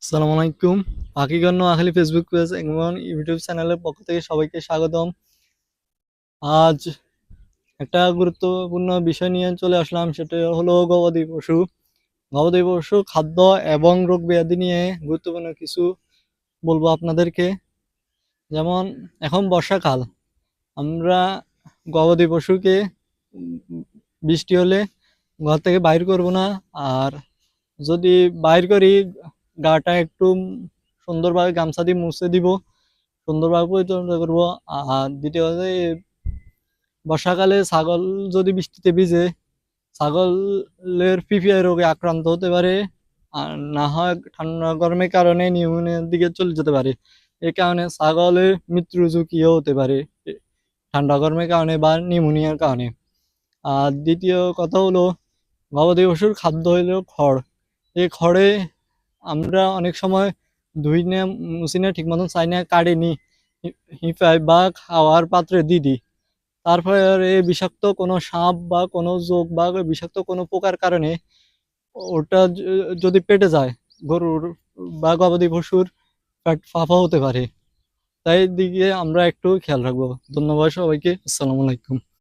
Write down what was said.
আসসালামু আলাইকুম। পাখিগণ Noakhali Facebook page এবং ইউটিউব চ্যানেলের পক্ষ থেকে সবাইকে স্বাগতম। আজ একটা গুরুত্বপূর্ণ বিষয় নিয়ে চলে আসলাম, সেটা হলো গবাদি পশু। গবাদি পশু খাদ্য এবং রোগ ব্যাধি নিয়ে গুরুত্বপূর্ণ কিছু বলবো আপনাদেরকে। যেমন এখন বর্ষাকাল, আমরা গবাদি পশুকে বৃষ্টি হলে ঘর থেকে বাইর করব না। আর যদি বাইর করি, গাটা একটু সুন্দরভাবে গামছা দিয়ে মুছে দিব, সুন্দরভাবে পরিচর্যা করবো। আর দ্বিতীয়ত, বর্ষাকালে ছাগল যদি বৃষ্টিতে ভিজে, ছাগলের পিপিআই রোগে আক্রান্ত হতে পারে। আর না হয় ঠান্ডা গরমের কারণে নিউমোনিয়ার দিকে চলে যেতে পারে। এই কারণে ছাগলের মৃত্যু ঝুঁকিও হতে পারে ঠান্ডা গরমের কারণে বা নিউমোনিয়ার কারণে। আর দ্বিতীয় কথা হলো, গবাদি পশুর খাদ্য হইল খড়। এই খড়ে আমরা অনেক সময় ধুই না, মুছি না, ঠিক মতন চাই না, কাটে নি, হিফাই বা খাওয়ার পাত্রে দিয়ে দিই। তারপরে বিষাক্ত কোনো সাপ বা কোনো জোক বা বিষাক্ত কোনো পোকার কারণে ওটা যদি পেটে যায়, গরুর বা গবাদি পশুর পেট ফাঁপা হতে পারে। তাই দিকে আমরা একটু খেয়াল রাখবো। ধন্যবাদ সবাইকে। আসসালামু আলাইকুম।